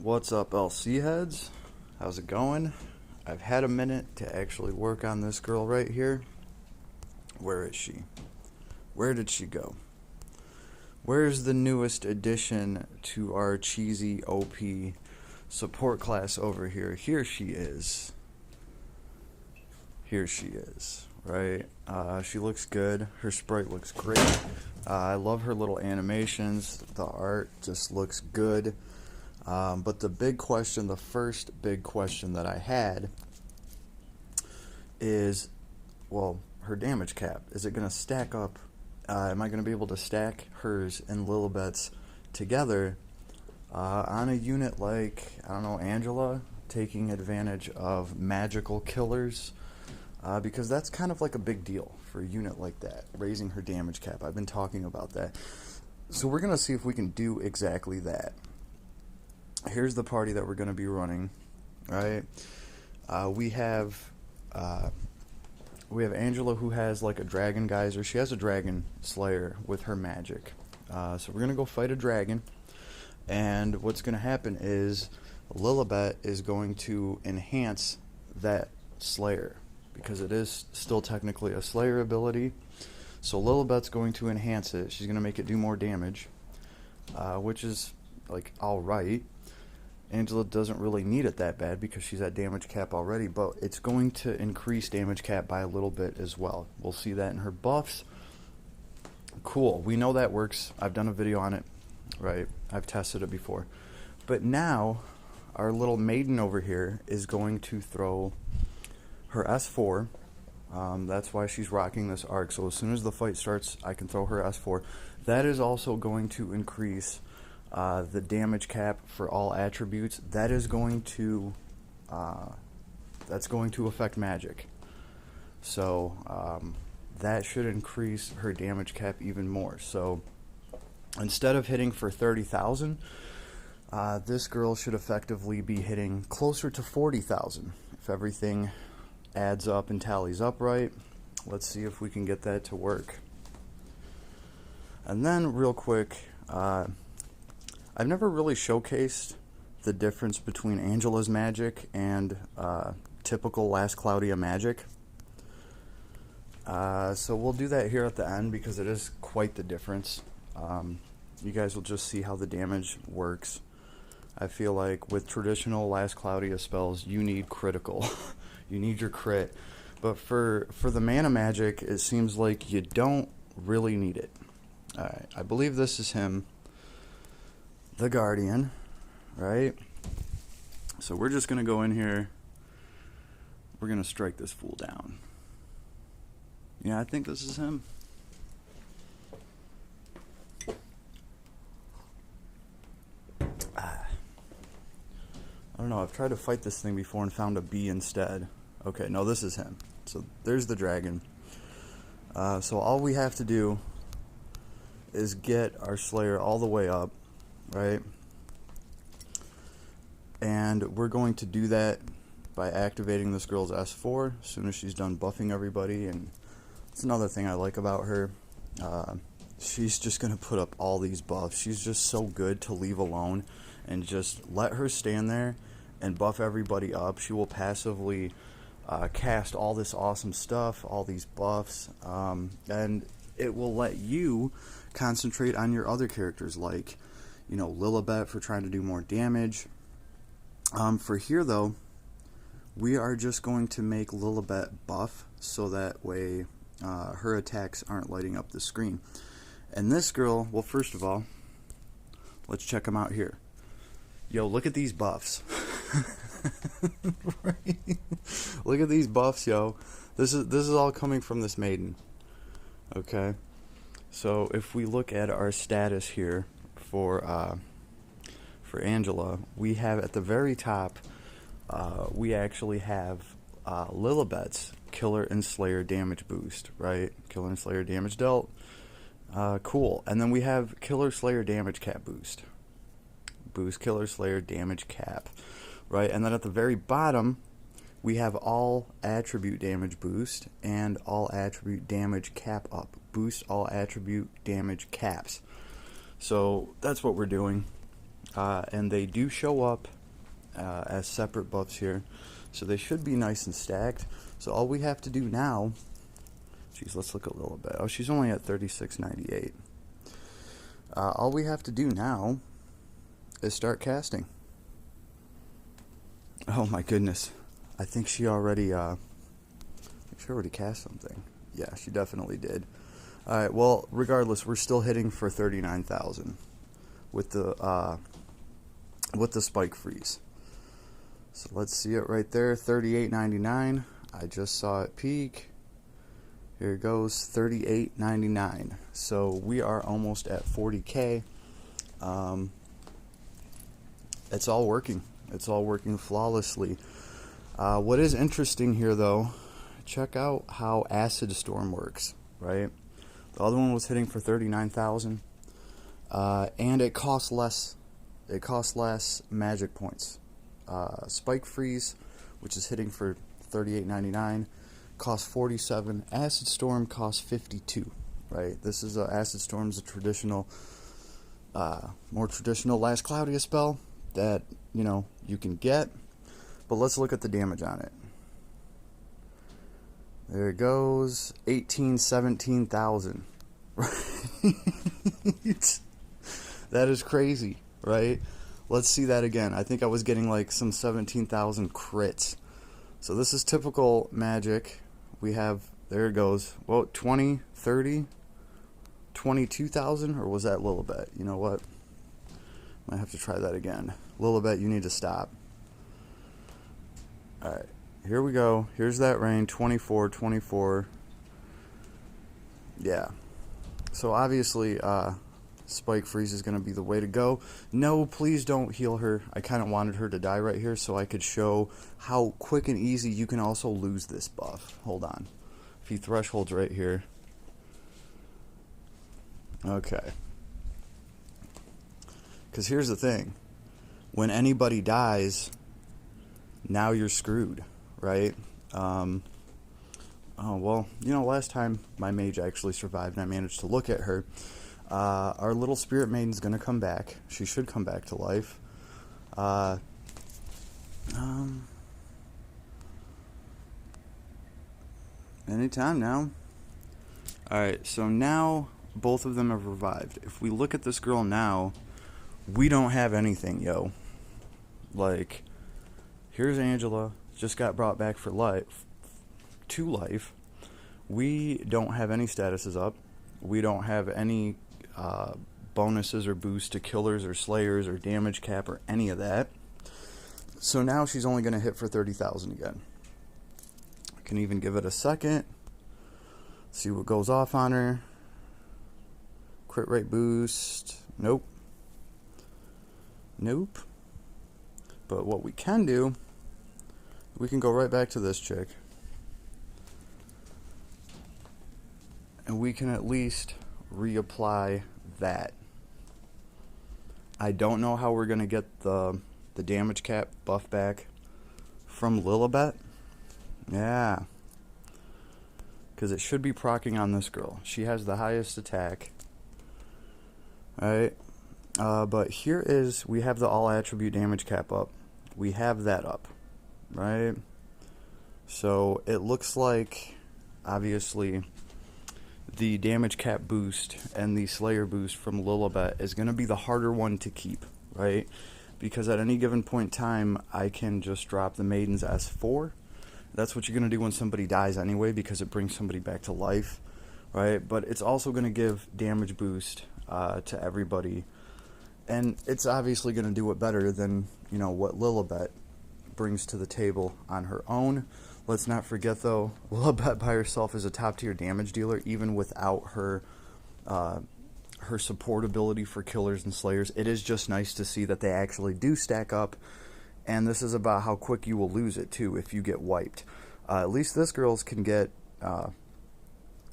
What's up, LC heads? How's it going? I've had a minute to actually work on this girl right here. Where is she? Where did she go? Where's the newest addition to our cheesy OP support class over here? Here she is. Here she is, right? She looks good. Her sprite looks great. I love her little animations. The art just looks good. But the big question, the first big question that I had is, well, her damage cap. Is it going to stack up? Am I going to be able to stack hers and Lilibette's together on a unit like, I don't know, Angela, taking advantage of magical killers? Because that's kind of like a big deal for a unit like that, raising her damage cap. I've been talking about that. So we're going to see if we can do exactly that. Here's the party that we're going to be running, right? We have Angela, who has like a dragon geyser. She has a dragon slayer with her magic. So we're going to go fight a dragon. And what's going to happen is Lilibette is going to enhance that slayer, because it is still technically a slayer ability. So Lilibette's going to enhance it. She's going to make it do more damage, which is like alright. Angela doesn't really need it that bad because she's at damage cap already, but it's going to increase damage cap by a little bit as well. We'll see that in her buffs. Cool, we know that works. I've done a video on it, right? I've tested it before. But now, our little maiden over here is going to throw her S4. That's why she's rocking this arc. So as soon as the fight starts, I can throw her S4. That is also going to increase the damage cap for all attributes. That is going to that's going to affect magic. So that should increase her damage cap even more. So instead of hitting for 30,000, this girl should effectively be hitting closer to 40,000 if everything adds up and tallies up right. Let's see if we can get that to work. And then real quick, I've never really showcased the difference between Angela's magic and typical Last Cloudia magic. So we'll do that here at the end because it is quite the difference. You guys will just see how the damage works. I feel like with traditional Last Cloudia spells, you need critical. You need your crit. But for the mana magic, it seems like you don't really need it. Alright, I believe this is him. The Guardian, right? So we're just gonna go in here. We're gonna strike this fool down. Yeah, I think this is him. I don't know, I've tried to fight this thing before and found a bee instead. Okay, no, this is him. So there's the dragon. So all we have to do is get our Slayer all the way up, right? And we're going to do that by activating this girl's S4 as soon as she's done buffing everybody. And it's another thing I like about her. She's just going to put up all these buffs. She's just so good to leave alone and just let her stand there and buff everybody up. She will passively cast all this awesome stuff, all these buffs, and it will let you concentrate on your other characters, like, you know, Lilibette for trying to do more damage. For here, though, we are just going to make Lilibette buff so that way her attacks aren't lighting up the screen. And this girl, well, first of all, let's check them out here. Yo, look at these buffs. Right? Look at these buffs, yo. This is all coming from this maiden. Okay, so if we look at our status here for Angela, we have at the very top, we actually have Lilibette's Killer and Slayer damage boost, right? Killer and Slayer damage dealt. Cool. And then we have Killer Slayer damage cap boost. Boost Killer Slayer damage cap, right? And then at the very bottom, we have all attribute damage boost and all attribute damage cap up. Boost all attribute damage caps. So that's what we're doing. and they do show up as separate buffs here, so they should be nice and stacked. So all we have to do now, geez, let's look a little bit. Oh, she's only at 36.98. All we have to do now is start casting. Oh my goodness, I think she already cast something. Yeah, she definitely did. All right, well, regardless, we're still hitting for 39,000 with the spike freeze. So let's see it right there, 38.99. I just saw it peak. Here it goes, 38.99. So we are almost at 40K. It's all working. It's all working flawlessly. What is interesting here, though, check out how Acid Storm works, right? The other one was hitting for 39,000, and it costs less. It costs less magic points. Spike Freeze, which is hitting for 38.99, costs 47. Acid Storm costs 52. Right. This is Acid Storm's a traditional, more traditional last Cloudia spell that you can get. But let's look at the damage on it. There it goes, 17,000. Right? That is crazy, right? Let's see that again. I think I was getting like some 17,000 crits. So this is typical magic. We have, there it goes, well, 20, 30, 22,000, or was that Lilebette? You know what? Might have to try that again. Lilebette, you need to stop. Alright, here we go. Here's that rain, 24, 24. Yeah. So obviously, Spike Freeze is going to be the way to go. No, please don't heal her. I kind of wanted her to die right here so I could show how quick and easy you can also lose this buff. Hold on. A few thresholds right here. Okay. Because here's the thing. When anybody dies, now you're screwed, right? Oh, well, last time my mage actually survived and I managed to look at her. Our little spirit maiden's going to come back. She should come back to life. Anytime now. Alright, so now both of them have revived. If we look at this girl now, we don't have anything, yo. Like, here's Angela, just got brought back for life, to life. We don't have any statuses up. We don't have any bonuses or boosts to killers or slayers or damage cap or any of that. So now she's only going to hit for 30,000 again. I can even give it a second. See what goes off on her. Crit rate boost. Nope. Nope. But what we can do, we can go right back to this chick. And we can at least reapply that. I don't know how we're going to get the damage cap buff back from Lilebette. Yeah. Because it should be proccing on this girl. She has the highest attack. Alright. But here is, we have the all attribute damage cap up. We have that up. Right? So it looks like, obviously, the damage cap boost and the slayer boost from Lilebette is going to be the harder one to keep, right? Because at any given point in time, I can just drop the Maiden's S4. That's what you're going to do when somebody dies anyway, because it brings somebody back to life, right? But it's also going to give damage boost to everybody. And it's obviously going to do it better than, what Lilebette brings to the table on her own. Let's not forget, though, Lilebette by herself is a top-tier damage dealer, even without her her support ability for killers and slayers. It is just nice to see that they actually do stack up, and this is about how quick you will lose it, too, if you get wiped. At least this girl's can get,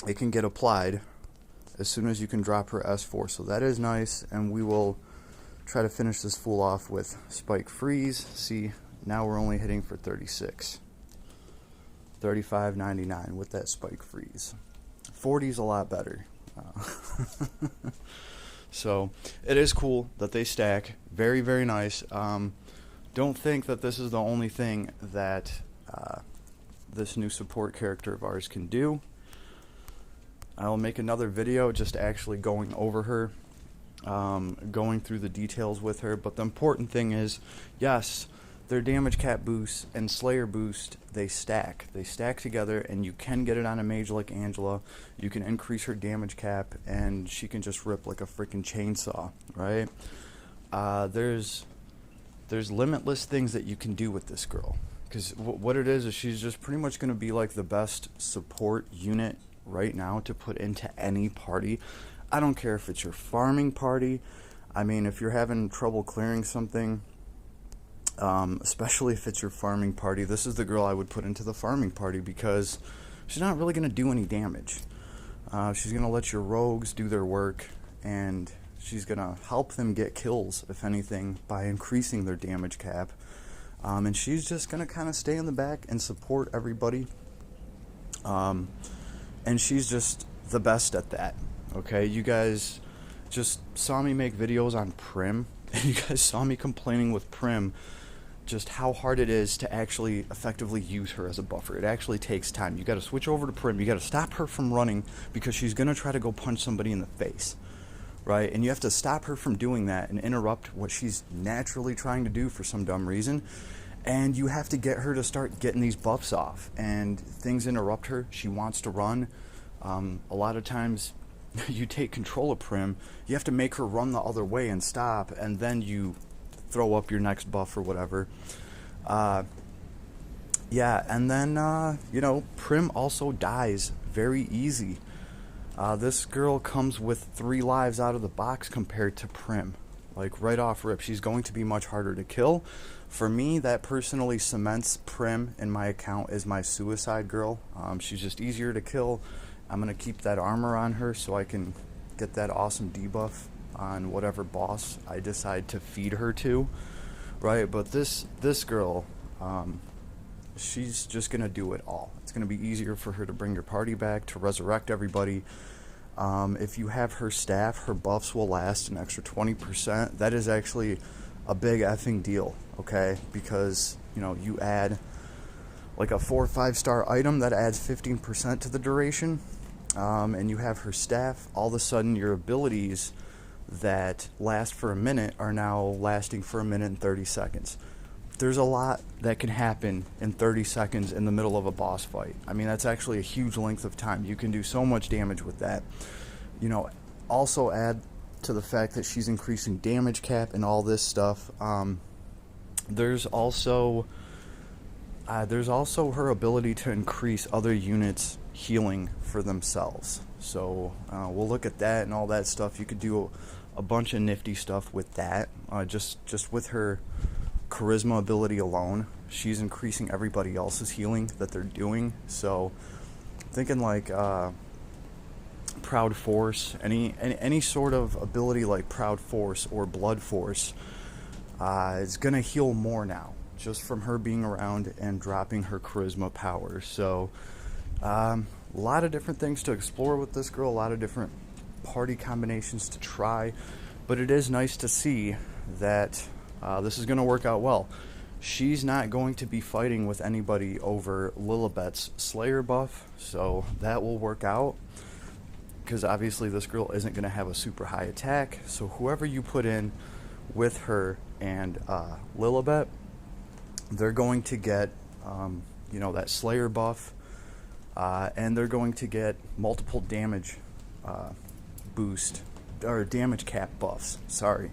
it can get applied as soon as you can drop her S4, so that is nice, and we will try to finish this fool off with Spike Freeze. See, now we're only hitting for 36. 35.99 with that Spike Freeze. 40's a lot better. So it is cool that they stack. Very, very nice. Don't think that this is the only thing that this new support character of ours can do. I'll make another video just actually going over her, going through the details with her. But the important thing is, yes, their damage cap boost and Slayer boost, they stack. They stack together, and you can get it on a mage like Angela. You can increase her damage cap, and she can just rip like a freaking chainsaw, right? There's limitless things that you can do with this girl. Because what it is she's just pretty much going to be like the best support unit right now to put into any party. I don't care if it's your farming party. I mean, if you're having trouble clearing something, especially if it's your farming party, this is the girl I would put into the farming party, because she's not really going to do any damage. She's going to let your rogues do their work, and she's going to help them get kills, if anything, by increasing their damage cap. And she's just going to kind of stay in the back and support everybody. And she's just the best at that. Okay, you guys just saw me make videos on Prim, and you guys saw me complaining with Prim just how hard it is to actually effectively use her as a buffer. It actually takes time. You got to switch over to Prim. You got to stop her from running, because she's going to try to go punch somebody in the face, right? And you have to stop her from doing that and interrupt what she's naturally trying to do for some dumb reason. And you have to get her to start getting these buffs off, and things interrupt her. She wants to run. A lot of times you take control of Prim, you have to make her run the other way and stop, and then you throw up your next buff or whatever. Yeah, and then, you know, Prim also dies very easy. This girl comes with 3 lives out of the box compared to Prim. Like, right off rip, she's going to be much harder to kill. For me, that personally cements Prim in my account as my suicide girl. She's just easier to kill. I'm going to keep that armor on her so I can get that awesome debuff on whatever boss I decide to feed her to, right? But this girl, she's just going to do it all. It's going to be easier for her to bring your party back, to resurrect everybody. If you have her staff, her buffs will last an extra 20%. That is actually a big effing deal, okay? Because, you know, you add like a 4 or 5 star item that adds 15% to the duration, and you have her staff, all of a sudden your abilities that last for a minute are now lasting for 1 minute and 30 seconds. There's a lot that can happen in 30 seconds in the middle of a boss fight. I mean, that's actually a huge length of time. You can do so much damage with that. You know, also add to the fact that she's increasing damage cap and all this stuff. There's also her ability to increase other units' healing for themselves. So we'll look at that and all that stuff. You could do a bunch of nifty stuff with that. Just with her charisma ability alone, she's increasing everybody else's healing that they're doing. So thinking like Proud Force, any sort of ability like Proud Force or Blood Force is gonna heal more now, just from her being around and dropping her charisma power. So a lot of different things to explore with this girl, a lot of different party combinations to try, but it is nice to see that this is going to work out well. She's not going to be fighting with anybody over Lilibette's Slayer buff, so that will work out, because obviously this girl isn't going to have a super high attack. So whoever you put in with her and Lilibette, they're going to get you know, that Slayer buff, and they're going to get multiple damage boost, or damage cap buffs, sorry.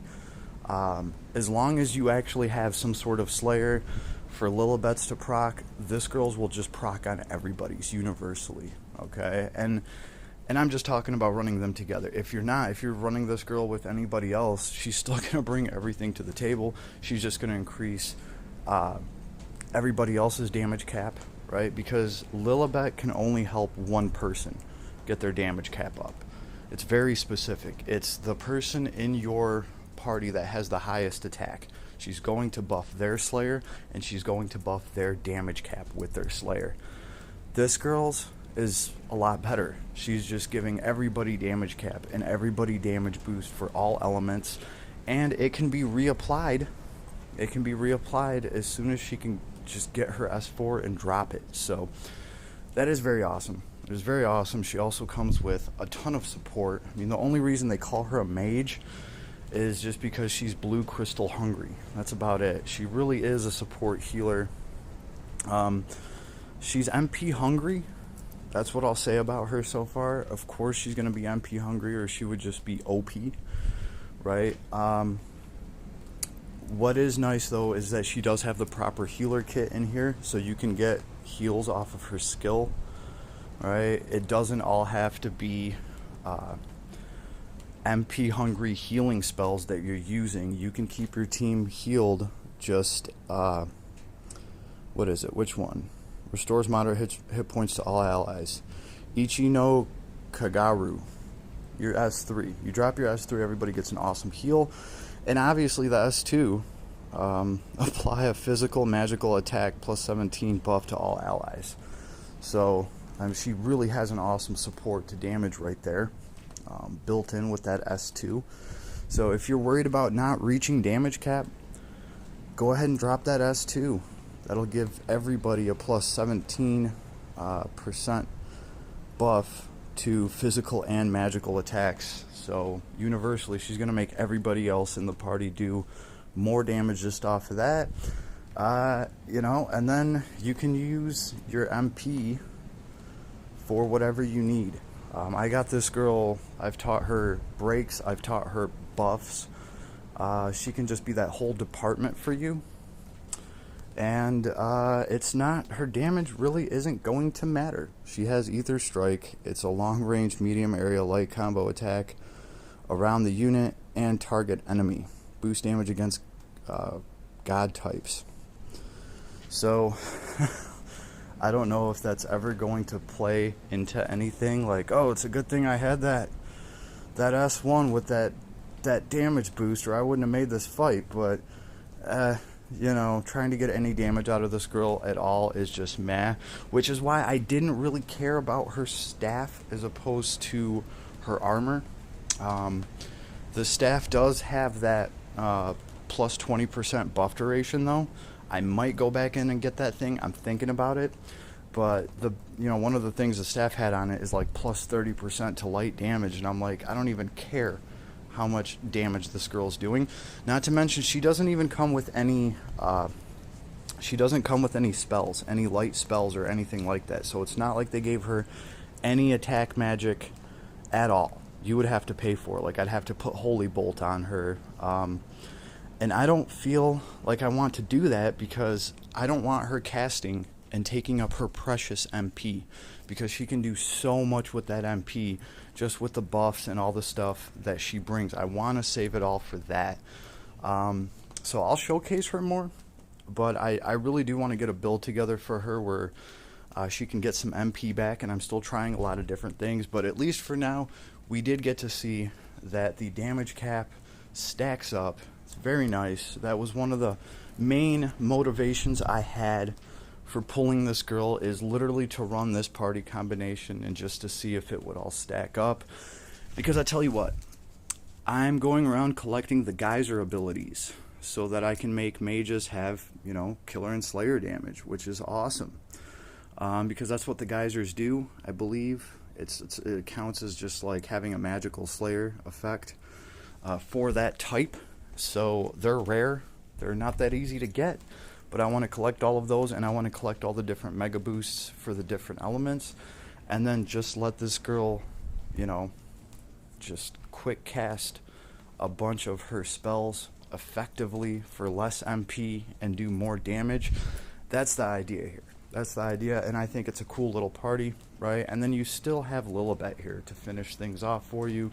As long as you actually have some sort of Slayer for Lilibette's to proc, this girl's will just proc on everybody's universally, okay? And I'm just talking about running them together. If you're running this girl with anybody else, she's still going to bring everything to the table. She's just going to increase everybody else's damage cap, right? Because Lilibette can only help one person get their damage cap up. It's very specific. It's the person in your party that has the highest attack. She's going to buff their Slayer, and she's going to buff their damage cap with their Slayer. This girl's is a lot better. She's just giving everybody damage cap and everybody damage boost for all elements, and it can be reapplied. It can be reapplied as soon as she can just get her S4 and drop it. So that is very awesome. It is very awesome. She also comes with a ton of support. I mean, the only reason they call her a mage is just because she's blue crystal hungry. That's about it. She really is a support healer. She's MP hungry. That's what I'll say about her so far. Of course she's going to be MP hungry, or she would just be OP, right? What is nice though is that she does have the proper healer kit in here, so you can get heals off of her skill, right? It doesn't all have to be MP hungry healing spells that you're using. You can keep your team healed. Just what is it? Which one? Restores moderate hit points to all allies. Ichi no Kagaru. Your S3. You drop your S3, everybody gets an awesome heal. And obviously the S2, apply a physical magical attack plus 17 buff to all allies. So she really has an awesome support to damage right there, built in with that S2. So if you're worried about not reaching damage cap, go ahead and drop that S2. That'll give everybody a plus 17% buff to physical and magical attacks. So universally, she's going to make everybody else in the party do more damage just off of that. You know, and then you can use your MP for whatever you need. I got this girl, I've taught her breaks, I've taught her buffs. She can just be that whole department for you. And it's not, her damage really isn't going to matter. She has Ether Strike. It's a long range medium area light combo attack around the unit and target enemy. Boost damage against god types. So I don't know if that's ever going to play into anything. Like, oh, it's a good thing I had that S1 with that damage boost, or I wouldn't have made this fight. But you know, trying to get any damage out of this girl at all is just meh, which is why I didn't really care about her staff as opposed to her armor. The staff does have that plus 20% buff duration though. I might go back in and get that thing. I'm thinking about it. But one of the things the staff had on it is like plus 30% to light damage, and I'm like, I don't even care how much damage this girl's doing. Not to mention, she doesn't even come with any spells, any light spells or anything like that. So it's not like they gave her any attack magic at all. You would have to pay for it. Like, I'd have to put Holy Bolt on her. And I don't feel like I want to do that, because I don't want her casting and taking up her precious MP, because she can do so much with that MP, just with the buffs and all the stuff that she brings. I want to save it all for that. So I'll showcase her more, but I really do want to get a build together for her where she can get some MP back, and I'm still trying a lot of different things, but at least for now, we did get to see that the damage cap stacks up. It's very nice. That was one of the main motivations I had for pulling this girl, is literally to run this party combination and just to see if it would all stack up. Because I tell you what, I'm going around collecting the geyser abilities so that I can make mages have, killer and slayer damage, which is awesome. Because that's what the geysers do, I believe. It counts as just like having a magical slayer effect for that type. So they're rare. They're not that easy to get. But I want to collect all of those, and I want to collect all the different mega boosts for the different elements, and then just let this girl, just quick cast a bunch of her spells effectively for less MP and do more damage. That's the idea here. That's the idea, and I think it's a cool little party, right? And then you still have Lilebette here to finish things off for you,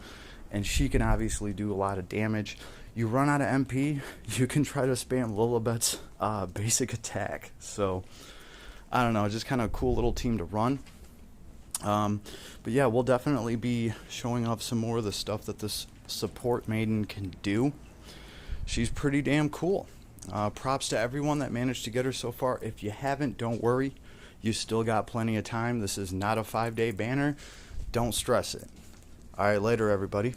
and she can obviously do a lot of damage. You run out of MP, you can try to spam Lilibette's basic attack. So, I don't know, just kind of a cool little team to run. But yeah, we'll definitely be showing off some more of the stuff that this support maiden can do. She's pretty damn cool. Props to everyone that managed to get her so far. If you haven't, don't worry. You still got plenty of time. This is not a 5-day banner. Don't stress it. All right, later, everybody.